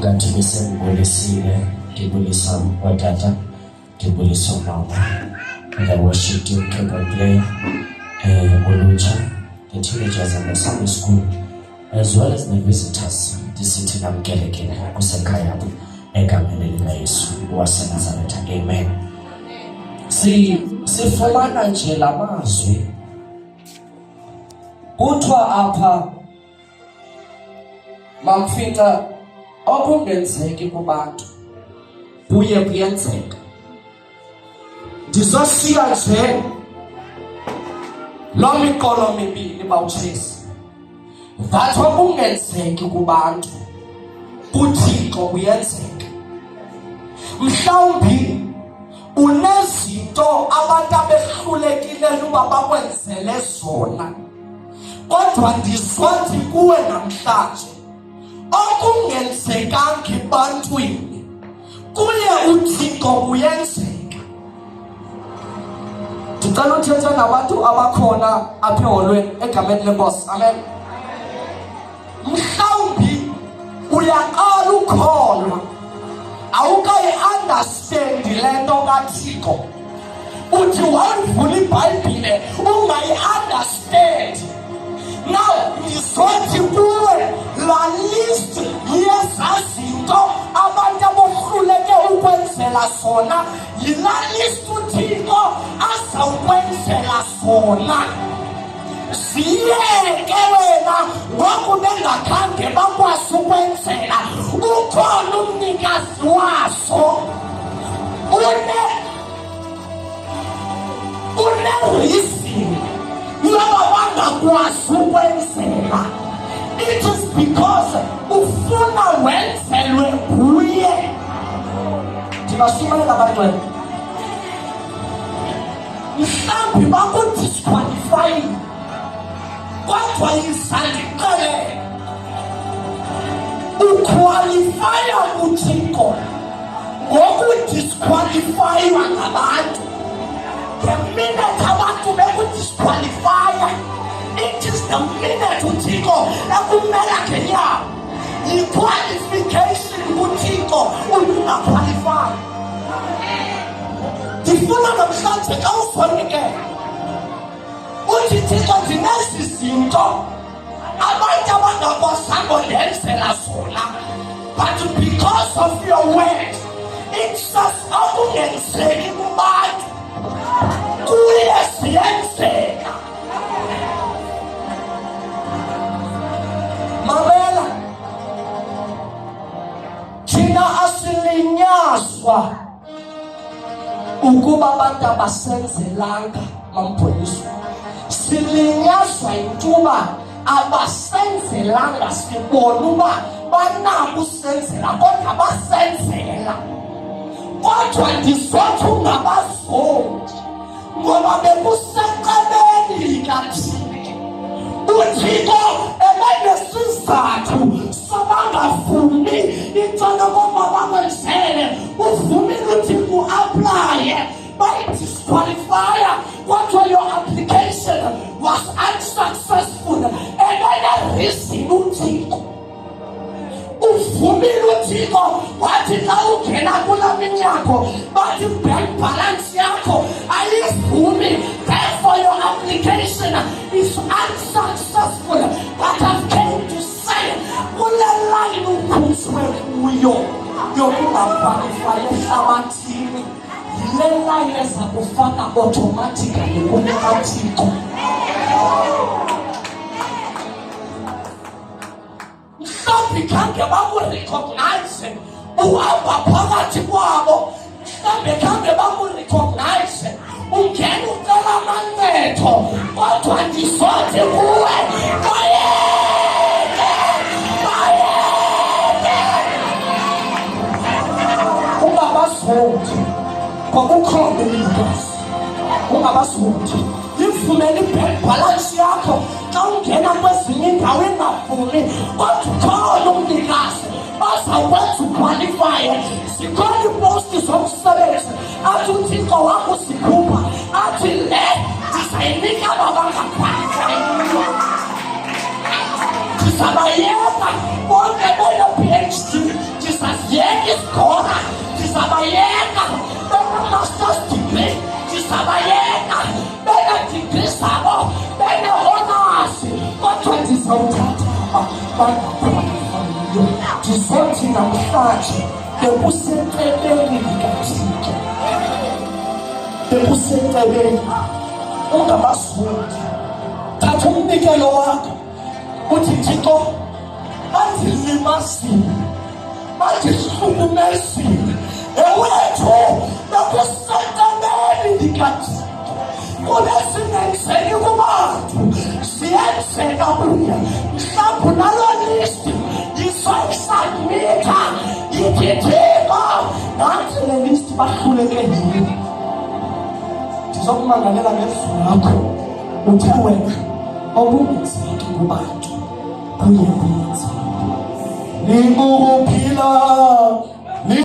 Kanti bese ngibulisile, ngibulisa watata, ngibulisa mama. And I worship the keyboard player, Olucha, the teenagers in the Sunday school, as well as the visitors. The city of Gelekina, Kusekayab, Egamelina Yesu, was Nazareth. Amen. Sifumana nje la mazwi kuthiwa apha mamfika okungenzeki kubantu buye kuyenzeka. Ndizosiya nje lo mikolo mibili bawutshisa that okungenzeki kubantu kuThixo kuyenzeka. Mhlawumbi unezinto abantu abehlulekile ukuba bakwenzele zona, kodwa ndizothi kuwe namhlanje okungenzekanga ebantwini kuye uThixo kuyenzeka. Ndicela uthethe nabantu abakhona apha eholweni egameni lenkosi. Amen. Mhlawumbi uyaqala ukholwa awukayi-understand le nto kaThixo, uthi wayivula iBhayibhile ungayi-understand. Now ndizothi kuwe la list yezaa zinto abantu abohluleke ukwenzela zona yilaa list uThixo azawukwenzela zona. Ziyeke wena ngoku bengakhange bakwazi ukwenzela, ukhona umnikazi wazo une-reason yoba bangakwazi ukwenzela. It is because ufuna wenzelwe nguye. Ndibasumelela abantwana, mhlawumbi bakudisqualifying, kodwa yizandixele uqualifya uThixo ngokudisqualifywa ngabantu. The minute abantu bekudisqualifya, it is the minute uThixo ekumela ngenyawo. Yi-qualification kuThixo ungaqualify. Ndifuna namhlanje xa ufonike uthi Thixo ndinezi zinto abantu abangakwazanga undenzela zona, but because of your word it says okungenzeki kubantu kuye ziyenzeka. Mamela, thina asilinyazwa ukuba abantu abasenzelanga mampholiso, silinyazwa intuba abasenzelanga sibona uba banako usenzela kodwa basenzela. Kodwa ndizothi ungabazondi ngoba bekuseqeleni likaThixo. uThixo ebenesizathu sobangavumi into yokuba bakwenzele. Uvumile uThixo uaplaye bayidisqualifya, kodwa your application was unsuccessful. Ebenereason uThixo, uvumile uThixo wathi xa ungena kula minyango bathi bank balance yakho ayivumi, therefore your application is unsuccessful. But I've came to say kule line ukhuzwe kuyo yokungaqualify ehlabathini, yile line eza kufaka automatically kuneKaThixo. Mhlawumbi khange bakurecognize uhamba phakathi kwabo, mhlawumbi khange bakurecognize ungena ucela amancedo, kodwa ndizothi kuwe bayeke ungabazondi ngokukhona umnikazi. Ungabazondi, ivumele i-bank balance yakho xa ungena kwezinye indawo engavumi, kodwa ukhona umnikazi bazawukwenza uqualifye. Zikhona iiposti zomsebenzi athi uThixo wakho sikhupha, athi le ndizayinika abangaqwalifayiyo. Ndizabayeka bonke bene-PhD ndizothi namhlanje bekusenceleni likaThixo, bekusenceleni. Ungabasundi, thatha umnikelo wakho uthi Thixo, bandilimazile, bandihlukumezile, ewethu bekusenceleni likaThixo. Kunesingenzeki kubantu siyenzeka kuye. Mhlawumbe nalo listi yisoyisubmitha yithithiko ngathi le listi bahluleke yini. Ndizokumangalela ngezwi lakho uthe wena obungenzeki kubantu kuye kuyenzeka.